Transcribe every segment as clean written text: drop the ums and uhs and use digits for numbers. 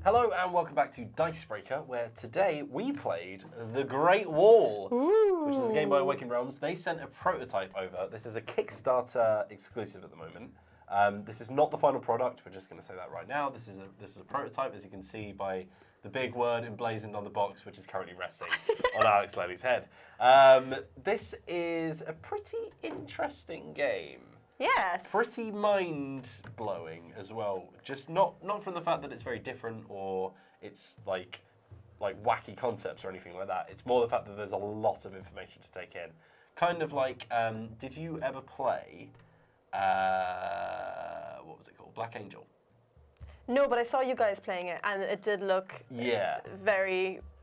Hello and welcome back to Dicebreaker, where today we played The Great Wall, which is a game by Awaken Realms. They sent a prototype over. This is a Kickstarter exclusive at the moment. This is not the final product. We're just going to say that right now. This is a prototype, as you can see by the big word emblazoned on the box, which is currently resting on Alex Lely's head. This is a pretty interesting game. Yes. Pretty mind-blowing as well. Just not from the fact that it's very different or it's like wacky concepts or anything like that. It's more the fact that there's a lot of information to take in. Kind of like, did you ever play, what was it called? Black Angel? No, but I saw you guys playing it, and it did look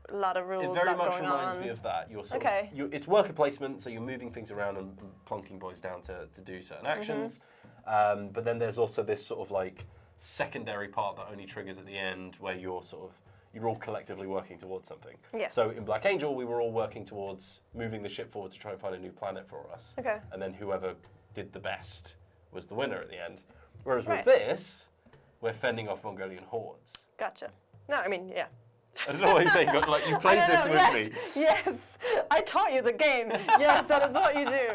a lot of rules. It very much reminds me of that. You're sort of, it's worker placement, so you're moving things around and plonking boys down to do certain actions. But then there's also this sort of like secondary part that only triggers at the end, where you're all collectively working towards something. Yes. So in Black Angel, we were all working towards moving the ship forward to try and find a new planet for us. Okay. And then whoever did the best was the winner at the end. Whereas with this, we're fending off Mongolian hordes. Gotcha. No, I mean, yeah. I don't know what you're saying, but like you played this with me. Yes, I taught you the game. Yes, that is what you do.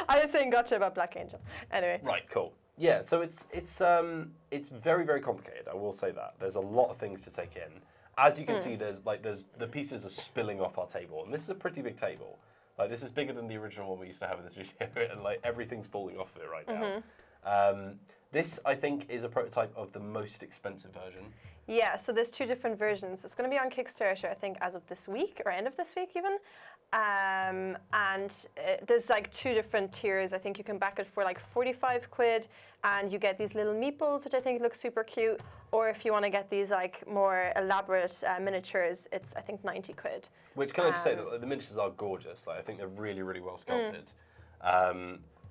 I was saying gotcha about Black Angel. Anyway. Right, cool. Yeah, so it's very, very complicated. I will say that. There's a lot of things to take in. As you can see, there's the pieces are spilling off our table, and this is a pretty big table. Like this is bigger than the original one we used to have in the studio, and like everything's falling off of it right now. This, I think, is a prototype of the most expensive version. Yeah, so there's two different versions. It's going to be on Kickstarter, I think, as of this week, or end of this week even. There's like two different tiers. I think you can back it for like 45 quid, and you get these little meeples, which I think look super cute. Or if you want to get these like more elaborate miniatures, it's, I think, 90 quid. Which, can I just say that the miniatures are gorgeous. Like, I think they're really, really well sculpted.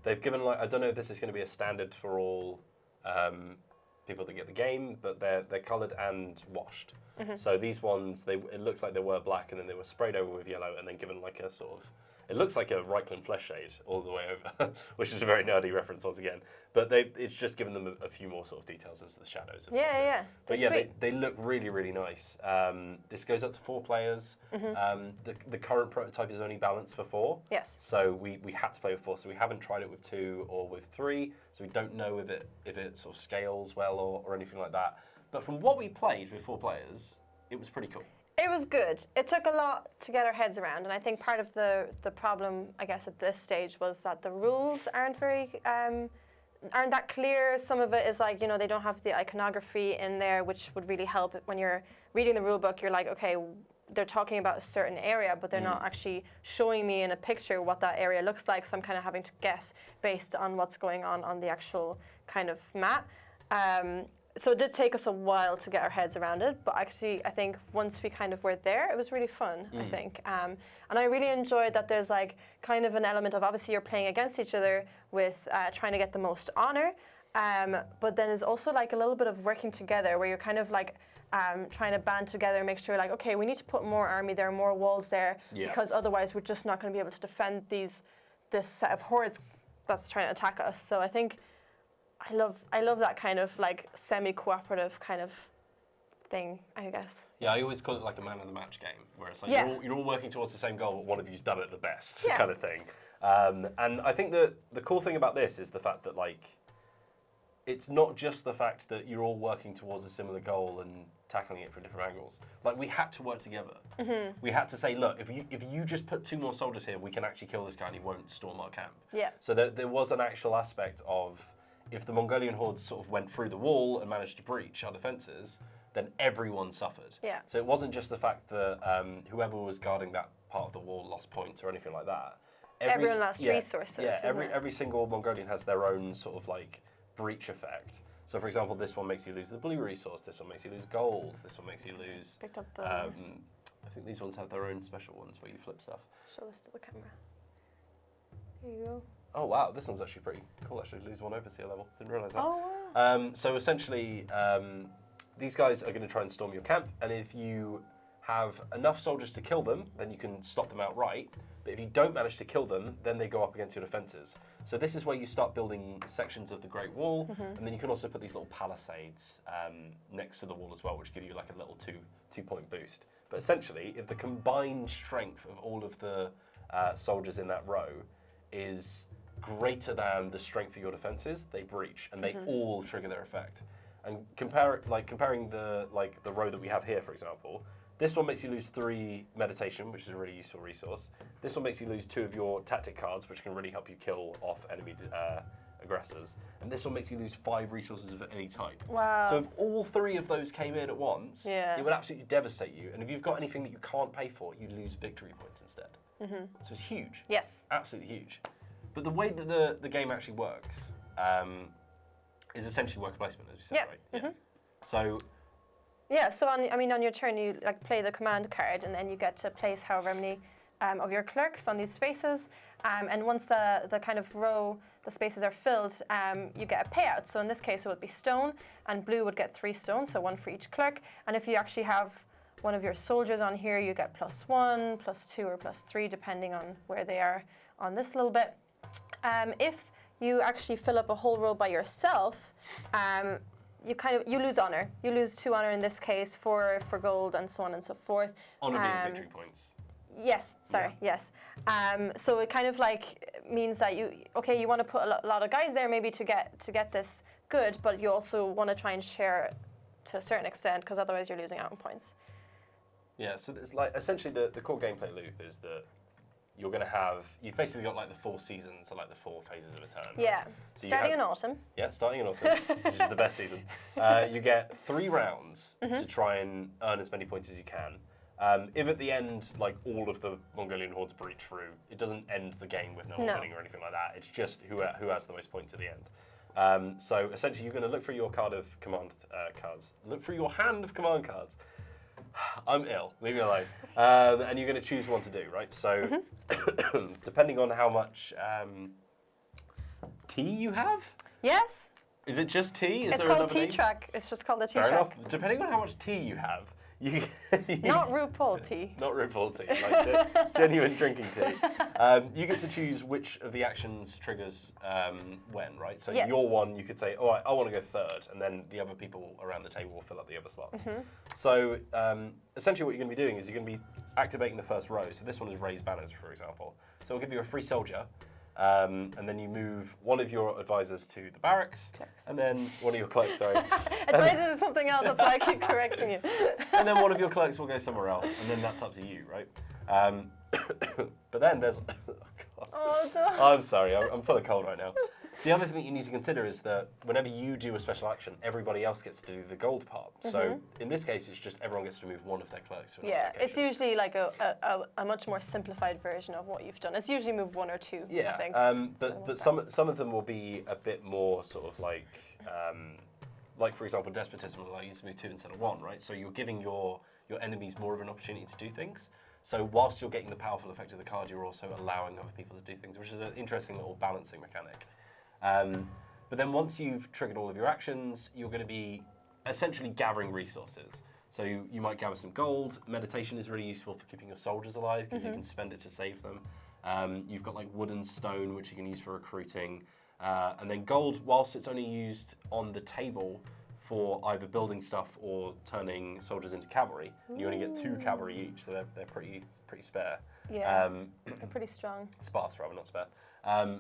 They've given, like, I don't know if this is going to be a standard for all people that get the game, but they're coloured and washed. So these ones, it looks like they were black, and then they were sprayed over with yellow, and then given like a sort of, it looks like a Reichland flesh shade all the way over, which is a very nerdy reference once again. But it's just given them a few more sort of details as the shadows. Yeah. But yeah, they look really, really nice. This goes up to 4 players. The current prototype is only balanced for 4. Yes. So we had to play with 4. So we haven't tried it with 2 or with 3. So we don't know if it sort of scales well or anything like that. But from what we played with 4 players, it was pretty cool. It was good. It took a lot to get our heads around, and I think part of the problem, I guess, at this stage was that the rules aren't that clear. Some of it is like, they don't have the iconography in there, which would really help when you're reading the rule book. You're like, okay, they're talking about a certain area, but they're not actually showing me in a picture what that area looks like, so I'm kind of having to guess based on what's going on the actual kind of map. So it did take us a while to get our heads around it, but actually I think once we kind of were there, it was really fun, I think. And I really enjoyed that there's like kind of an element of, obviously you're playing against each other with trying to get the most honor, but then there's also like a little bit of working together where you're kind of like trying to band together and make sure like, okay, we need to put more army there, more walls there, because otherwise we're just not going to be able to defend this set of hordes that's trying to attack us. So I think I love that kind of like semi-cooperative kind of thing, I guess. Yeah, I always call it like a man of the match game, where it's like you're all working towards the same goal, but one of you's done it the best, kind of thing. And I think that the cool thing about this is the fact that like, it's not just the fact that you're all working towards a similar goal and tackling it from different angles. Like, we had to work together. We had to say, look, if you just put 2 more soldiers here, we can actually kill this guy and he won't storm our camp. Yeah. So there was an actual aspect of, if the Mongolian hordes sort of went through the wall and managed to breach our defences, then everyone suffered. Yeah. So it wasn't just the fact that whoever was guarding that part of the wall lost points or anything like that. Everyone lost resources. Yeah, every single Mongolian has their own sort of like breach effect. So for example, this one makes you lose the blue resource, this one makes you lose gold, this one makes you lose... Picked up the... I think these ones have their own special ones where you flip stuff. Show this to the camera. Here you go. Oh wow, this one's actually pretty cool. Actually, lose 1 overseer level. Didn't realise that. Oh wow. So essentially, these guys are going to try and storm your camp, and if you have enough soldiers to kill them, then you can stop them outright. But if you don't manage to kill them, then they go up against your defences. So this is where you start building sections of the Great Wall, and then you can also put these little palisades next to the wall as well, which give you like a little two-point boost. But essentially, if the combined strength of all of the soldiers in that row is greater than the strength of your defences, they breach, and they all trigger their effect. And comparing the row that we have here, for example, this one makes you lose 3 meditation, which is a really useful resource. This one makes you lose 2 of your tactic cards, which can really help you kill off enemy aggressors. And this one makes you lose 5 resources of any type. Wow. So if all 3 of those came in at once, it would absolutely devastate you. And if you've got anything that you can't pay for, you lose victory points instead. So it's huge. Yes. Absolutely huge. But the way that the game actually works is essentially worker placement, as you said, right? Yeah. So. Yeah. So on your turn, you play the command card, and then you get to place however many of your clerks on these spaces. And once the kind of row, the spaces are filled, you get a payout. So in this case, it would be stone, and blue would get 3 stone, so 1 for each clerk. And if you actually have one of your soldiers on here, you get +1, +2, or +3, depending on where they are on this little bit. If you actually fill up a whole row by yourself, you lose honor. You lose 2 honor in this case, 4 for gold, and so on and so forth. Honor being victory points. Yes, sorry, yes. So it kind of means that you want to put a lot of guys there maybe to get this good, but you also want to try and share to a certain extent, because otherwise you're losing out on points. Yeah, so it's essentially the core gameplay loop is that you're going to have, you've basically got the 4 seasons, or the 4 phases of a turn. Yeah, right? So starting in autumn. Yeah, starting in autumn, which is the best season. You get 3 rounds to try and earn as many points as you can. If at the end, all of the Mongolian hordes breach through, it doesn't end the game with no one winning or anything like that. It's just who has the most points at the end. So essentially, you're going to look through your card of command cards. Look through your hand of command cards. I'm ill, leave me alone. And you're going to choose one to do, right? So depending on how much tea you have? Yes. Is it just tea? It's called tea track. It's just called the tea track. Fair enough. Depending on how much tea you have, not RuPaul tea. Not RuPaul tea, genuine drinking tea. You get to choose which of the actions triggers when, right? So your one, you could say, all right, I want to go third, and then the other people around the table will fill up the other slots. So essentially what you're going to be doing is you're going to be activating the first row. So this one is raise banners, for example. So it'll give you a free soldier, and then you move one of your advisors to the barracks, and then one of your clerks, sorry. Advisors is something else, that's why I keep correcting you. And then one of your clerks will go somewhere else, and then that's up to you, right? But then there's... I'm sorry, I'm full of cold right now. The other thing that you need to consider is that whenever you do a special action, everybody else gets to do the gold part. So in this case, it's just everyone gets to move one of their clerks to another location. It's usually a much more simplified version of what you've done. It's usually move 1 or 2, I think. But some of them will be a bit more sort of like for example, despotism will allow you to move 2 instead of 1, right? So you're giving your enemies more of an opportunity to do things. So whilst you're getting the powerful effect of the card, you're also allowing other people to do things, which is an interesting little balancing mechanic. But then once you've triggered all of your actions, you're going to be essentially gathering resources. So you might gather some gold. Meditation is really useful for keeping your soldiers alive because you can spend it to save them. You've got wood and stone, which you can use for recruiting. And then gold, whilst it's only used on the table for either building stuff or turning soldiers into cavalry, you only get 2 cavalry each, so they're pretty spare. Yeah, they're pretty strong. Sparse, rather, not spare.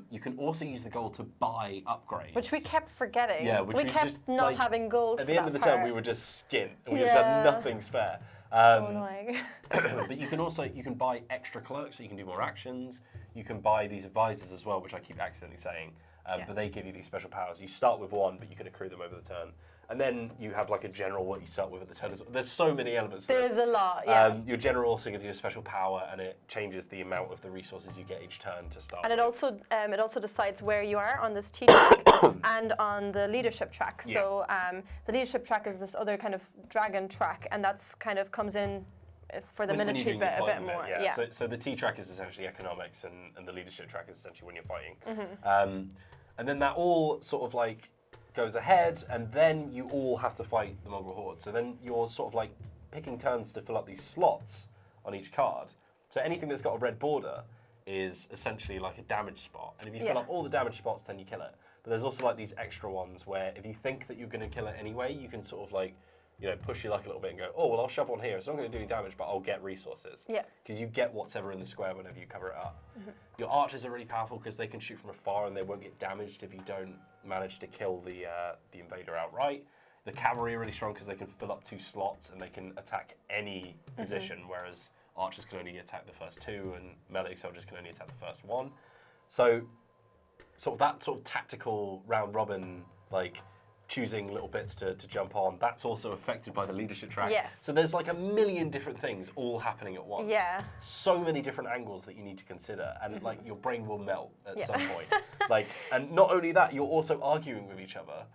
You can also use the gold to buy upgrades. Which we kept forgetting. Yeah, we kept just, not having gold. At the end of the turn, we were just skint, and we just had nothing spare. So annoying. But you can buy extra clerks, so you can do more actions. You can buy these advisors as well, which I keep accidentally saying. But they give you these special powers. You start with 1, but you can accrue them over the turn. And then you have a general what you start with at the turn. There's so many elements to this. There is a lot, yeah. Your general also gives you a special power, and it changes the amount of the resources you get each turn to start and with. It also decides where you are on this T track and on the leadership track. Yeah. So the leadership track is this other kind of dragon track, and that's kind of comes in for the military bit a bit more. Yeah. So the T track is essentially economics, and the leadership track is essentially when you're fighting. And then that all sort of goes ahead, and then you all have to fight the Mongol horde. So then you're sort of picking turns to fill up these slots on each card. So anything that's got a red border is essentially like a damage spot. And if you Yeah. fill up all the damage spots, then you kill it. But there's also like these extra ones where if you think that you're going to kill it anyway, you can sort of like, push your luck a little bit and go, oh, well, I'll shove one here. It's not going to do any damage, but I'll get resources. Yeah. Because you get what's ever in the square whenever you cover it up. Your archers are really powerful because they can shoot from afar and they won't get damaged if you don't manage to kill the invader outright. The cavalry are really strong because they can fill up 2 slots and they can attack any position, whereas archers can only attack the first 2 and melee soldiers can only attack the first 1. So that sort of tactical round robin, like choosing little bits to jump on, that's also affected by the leadership track. Yes. So there's like a million different things all happening at once. Yeah. So many different angles that you need to consider, and like your brain will melt at Yeah. some point. And not only that, you're also arguing with each other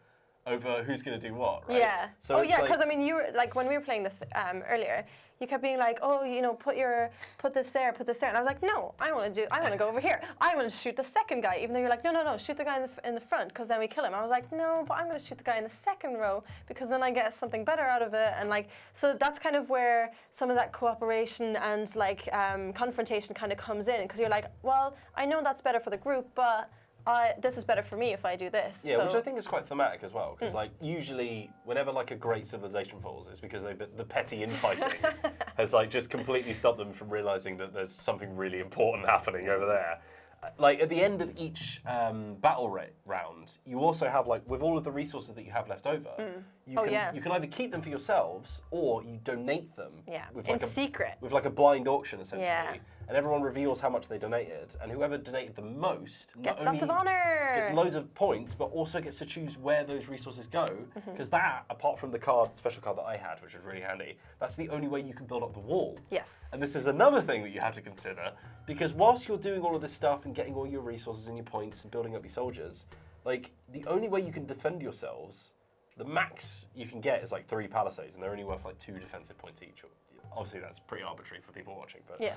over who's going to do what, right? Yeah. So it's because I mean, you were like when we were playing this earlier, you kept being like, oh, put this there, and I was like, no, I want to go over here. I want to shoot the second guy, even though you're like, no, shoot the guy in the front, because then we kill him. I was like, no, but I'm going to shoot the guy in the second row because then I get something better out of it, and like, so that's kind of where some of that cooperation and like confrontation kind of comes in, because you're like, well, I know that's better for the group, but this is better for me if I do this. Yeah, so. which I think is quite thematic as well, because like usually whenever like a great civilization falls, it's because the petty infighting has like just completely stopped them from realizing that there's something really important happening over there. Like at the end of each battle round, you also have like with all of the resources that you have left over, you can either keep them for yourselves or you donate them. Yeah, with in like secret. With like a blind auction essentially. Yeah. And everyone reveals how much they donated, and whoever donated the most Gets not lots of only honor. gets loads of points, but also gets to choose where those resources go. Because that, apart from the special card that I had, which was really handy, that's the only way you can build up the wall. Yes. And this is another thing that you have to consider, because whilst you're doing all of this stuff and getting all your resources and your points and building up your soldiers, like the only way you can defend yourselves, the max you can get is like 3 palisades, and they're only worth like 2 defensive points each. Obviously, that's pretty arbitrary for people watching, but yeah.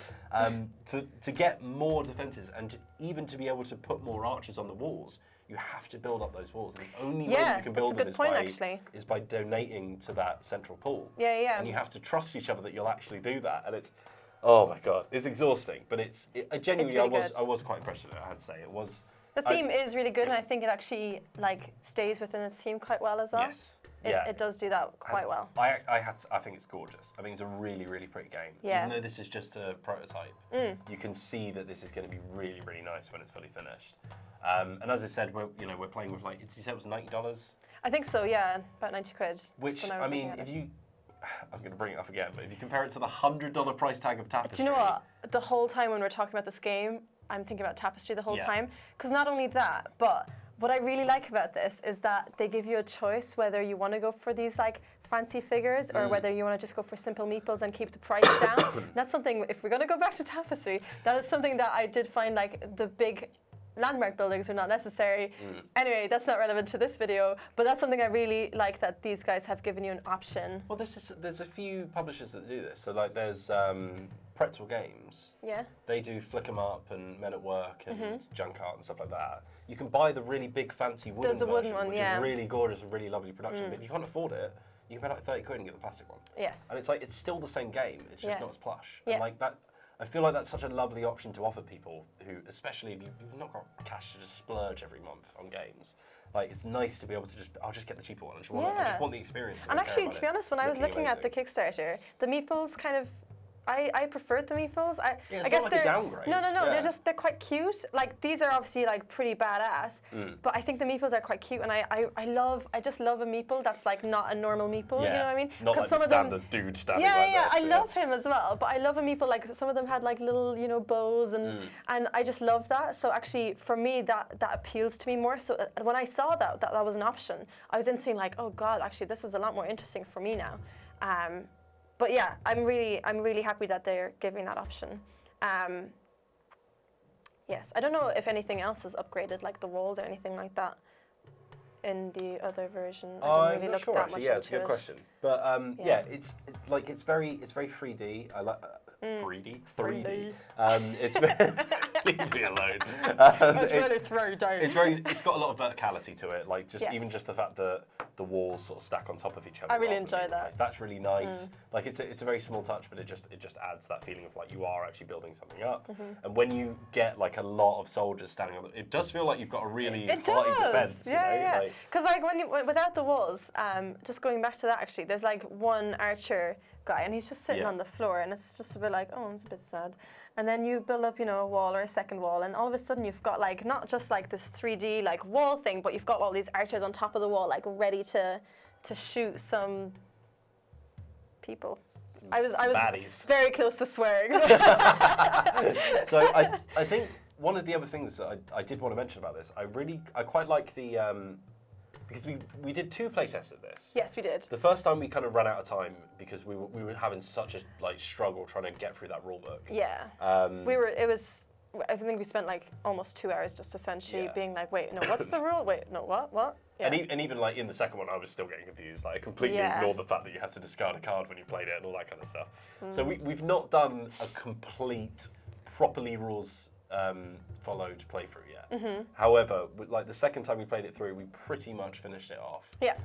to get more defenses and even to be able to put more archers on the walls, you have to build up those walls. And the only way you can build them is by donating to that central pool. Yeah, yeah. And you have to trust each other that you'll actually do that. And it's, oh my god, it's exhausting. But genuinely, really I was quite impressed with it. I had to say it was. The theme is really good, and I think it actually like stays within its theme quite well as well. Yes. Yeah. It does do that quite well. I think it's gorgeous. I think it's a really, really pretty game. Yeah. Even though this is just a prototype, you can see that this is going to be really, really nice when it's fully finished. And as I said, we're playing with like, did you say it was $90? I think so, yeah, about 90 quid. Which I mean, if you, I'm going to bring it up again, but if you compare it to the $100 price tag of Tapestry. Do you know what? The whole time when we're talking about this game, I'm thinking about Tapestry the whole time. Because not only that, but what I really like about this is that they give you a choice whether you want to go for these like fancy figures or whether you want to just go for simple meeples and keep the price down. That's something, if we're going to go back to Tapestry, that is something that I did find like the big landmark buildings are not necessary. Anyway, that's not relevant to this video, but that's something I really like, that these guys have given you an option. Well, there's a few publishers that do this. So like there's Pretzel Games. Yeah. They do Flick 'em Up and Men at Work and Junk Art and stuff like that. You can buy the really big fancy wooden version, which is really gorgeous and really lovely production. But if you can't afford it, you can pay like 30 quid and get the plastic one. Yes. And it's like, it's still the same game, it's just not as plush. Yeah. And like that, I feel like that's such a lovely option to offer people who, especially if you've not got cash to just splurge every month on games. Like, it's nice to be able to I'll just get the cheaper one. I just want the experience. And actually, to be honest, when I was looking at the Kickstarter, the meeples kind of, I preferred the meeples. I it's guess not like a downgrade. No, they're quite cute. Like, these are obviously like pretty badass, but I think the meeples are quite cute, and I just love a meeple that's like not a normal meeple. Yeah. You know what I mean? Not like some the of them, standard dude standing yeah, like yeah, this. I love him as well, but I love a meeple, like some of them had like little, bows, and I just love that. So actually, for me, that appeals to me more. So when I saw that was an option, I was instantly like, oh god, actually, this is a lot more interesting for me now. But yeah, I'm really happy that they're giving that option. Yes, I don't know if anything else is upgraded, like the walls or anything like that, in the other version. I didn't really look that much Yeah, it's a into good it. question. But it's very 3D. I like 3D. 3D. It's Leave me alone. It's really throw down. It's got a lot of verticality to it. Like even just the fact that the walls sort of stack on top of each other. I really enjoy that. That's really nice. Like it's a very small touch, but it just adds that feeling of like you are actually building something up. And when you get like a lot of soldiers standing on it does feel like you've got a really hearty defense. Yeah. Because like without the walls, just going back to that actually, there's like one archer guy and he's just sitting on the floor and it's just a bit like, oh, it's a bit sad. And then you build up, a wall or a second wall, and all of a sudden you've got like not just like this 3D like wall thing, but you've got all these archers on top of the wall, like ready to shoot some people. I was baddies. very close to swearing. So I think one of the other things that I did want to mention about this, I quite like the because we did 2 playtests of this. Yes, we did. The first time we kind of ran out of time because we were having such a like struggle trying to get through that rule book. Yeah. I think we spent like almost 2 hours just essentially being like, wait, no, what's the rule? Wait, no, what? Yeah. And even like in the second one, I was still getting confused. Like I completely ignored the fact that you have to discard a card when you played it and all that kind of stuff. So we've not done a complete, properly rules followed playthrough yet. However, like the second time we played it through, we pretty much finished it off. Yeah.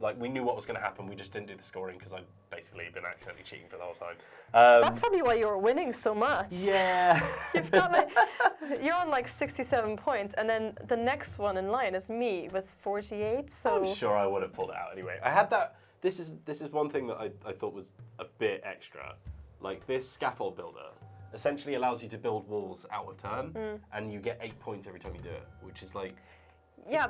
Like we knew what was going to happen. We just didn't do the scoring because I'd basically been accidentally cheating for the whole time. That's probably why you were winning so much. Yeah. You've got like, you're on like 67 points, and then the next one in line is me with 48. So I'm sure I would have pulled it out anyway. I had that. This is one thing that I thought was a bit extra. Like this scaffold builder essentially allows you to build walls out of turn, and you get 8 points every time you do it, which is like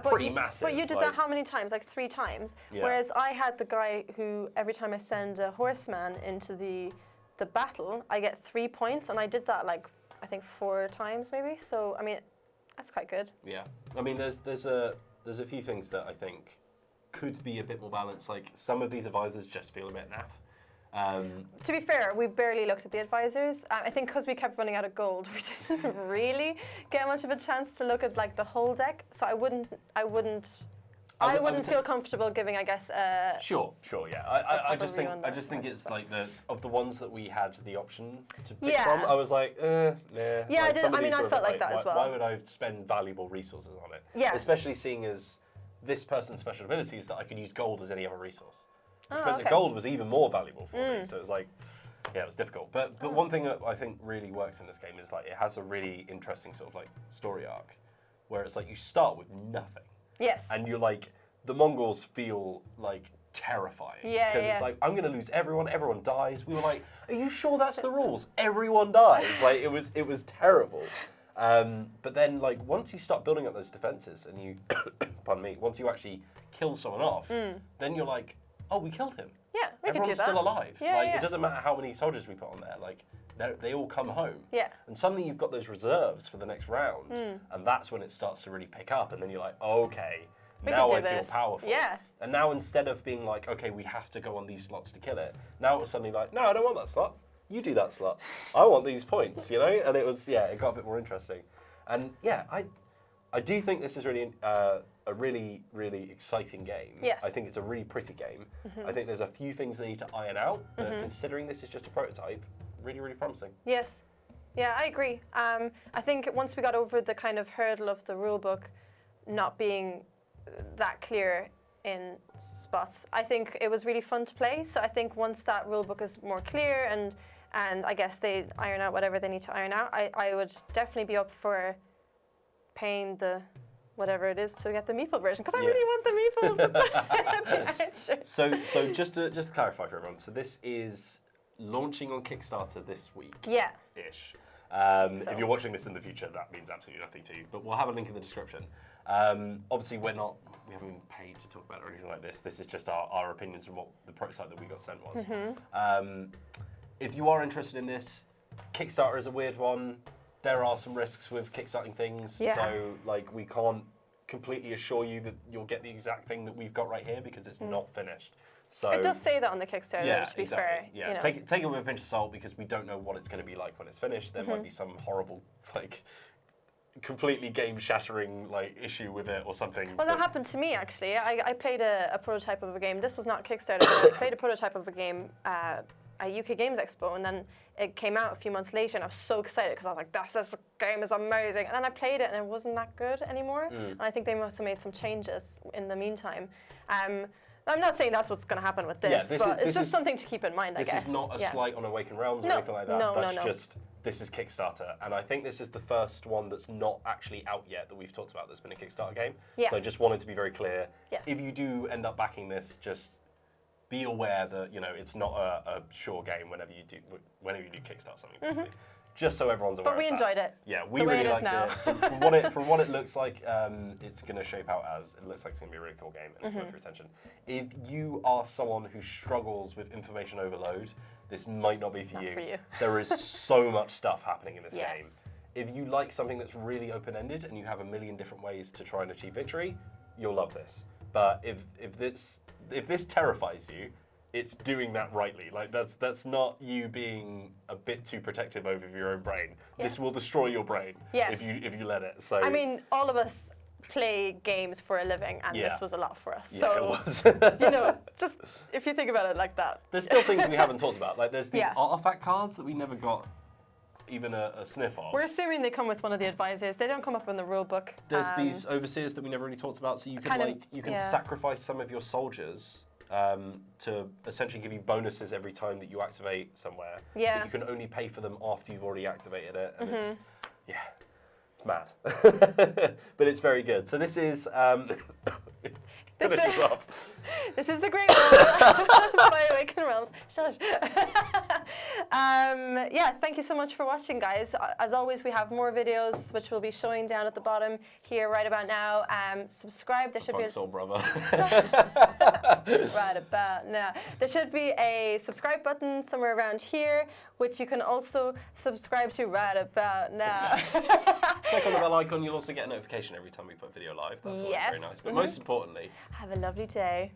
pretty massive. But you did that how many times? Like 3 times. Yeah. Whereas I had the guy who every time I send a horseman into the battle, I get 3 points, and I did that like I think 4 times maybe. So I mean, that's quite good. Yeah, I mean there's a few things that I think could be a bit more balanced. Like some of these advisors just feel a bit naff. To be fair, we barely looked at the advisors. I think because we kept running out of gold, we didn't really get much of a chance to look at like the whole deck. So I wouldn't feel comfortable giving, I guess. Sure, yeah. I just think it's like of the ones that we had the option to pick from. I was like, nah. Yeah, like, I felt like that as well. Why would I spend valuable resources on it? Yeah. Especially seeing as this person's special ability is that I could use gold as any other resource. Which meant okay. the gold was even more valuable for me. So it was like, yeah, it was difficult. But one thing that I think really works in this game is like it has a really interesting sort of like story arc, where it's like you start with nothing. Yes. And you're like, the Mongols feel like terrifying. Yeah, because it's like, I'm going to lose everyone dies. We were like, are you sure that's the rules? Everyone dies. Like it was terrible. But then like once you start building up those defenses and you, pardon me, once you actually kill someone off, then you're like, oh, we killed him. Yeah, we can do Everyone's that. still alive. Yeah, Like it doesn't matter how many soldiers we put on there. Like they all come home. Yeah. And suddenly you've got those reserves for the next round, and that's when it starts to really pick up. And then you're like, okay, now I feel powerful. Yeah. And now instead of being like, okay, we have to go on these slots to kill it, now it's suddenly like, no, I don't want that slot. You do that slot. I want these points, you know? And it got a bit more interesting. And yeah, I do think this is really a really, really exciting game. Yes. I think it's a really pretty game. I think there's a few things they need to iron out, but considering this is just a prototype, really, really promising. Yes. Yeah, I agree. I think once we got over the kind of hurdle of the rulebook not being that clear in spots, I think it was really fun to play. So I think once that rulebook is more clear and I guess they iron out whatever they need to iron out, I would definitely be up for paying the whatever it is to get the meeple version, because I really want the meeples. So just to clarify for everyone, so this is launching on Kickstarter this week. Yeah. Ish. If you're watching this in the future, that means absolutely nothing to you, but we'll have a link in the description. Obviously, we haven't been paid to talk about it or anything like this. This is just our opinions from what the prototype that we got sent was. If you are interested in this, Kickstarter is a weird one. There are some risks with kickstarting things, so like we can't completely assure you that you'll get the exact thing that we've got right here because it's not finished. So it does say that on the Kickstarter, to be fair. Yeah, you know. take it with a pinch of salt because we don't know what it's going to be like when it's finished. There might be some horrible, like, completely game-shattering like issue with it or something. Well, that happened to me actually. I played a prototype of a game. This was not Kickstarter. But I played a prototype of a game at UK Games Expo, and then it came out a few months later, and I was so excited because I was like, this game is amazing. And then I played it, and it wasn't that good anymore. And I think they must have made some changes in the meantime. I'm not saying that's what's going to happen with this, but it's just something to keep in mind, I guess. This is not a slight on Awaken Realms or anything like that. That's just, this is Kickstarter. And I think this is the first one that's not actually out yet that we've talked about that's been a Kickstarter game. Yeah. So I just wanted to be very clear. Yes. If you do end up backing this, just be aware that, you know, it's not a sure game whenever you do Kickstart something, basically. Just so everyone's aware. But we enjoyed it. Yeah, we really liked it. From what it looks like, it's going to shape out as. It looks like it's going to be a really cool game, and it's worth your attention. If you are someone who struggles with information overload, this might not be for you. There is so much stuff happening in this game. If you like something that's really open-ended and you have a million different ways to try and achieve victory, you'll love this. But if this terrifies you, it's doing that rightly. Like that's not you being a bit too protective over your own brain. This will destroy your brain if you let it. So I mean, all of us play games for a living, and this was a lot for us. Yeah, so it was. you know, just if you think about it like that. There's still things we haven't talked about. Like there's these artifact cards that we never got even a sniff of. We're assuming they come with one of the advisors. They don't come up in the rule book. There's these overseers that we never really talked about. So you can sacrifice some of your soldiers to essentially give you bonuses every time that you activate somewhere. Yeah. But you can only pay for them after you've already activated it, and it's mad. But it's very good. So this is finish us off. This is the Great Wall by Awaken Realms. Shush. Yeah, thank you so much for watching, guys. As always, we have more videos which we'll be showing down at the bottom here right about now. Subscribe. There should be soul brother. Right about now. There should be a subscribe button somewhere around here, which you can also subscribe to right about now. Click on the bell icon. You'll also get a notification every time we put video live. That's always very nice. But most importantly, have a lovely day.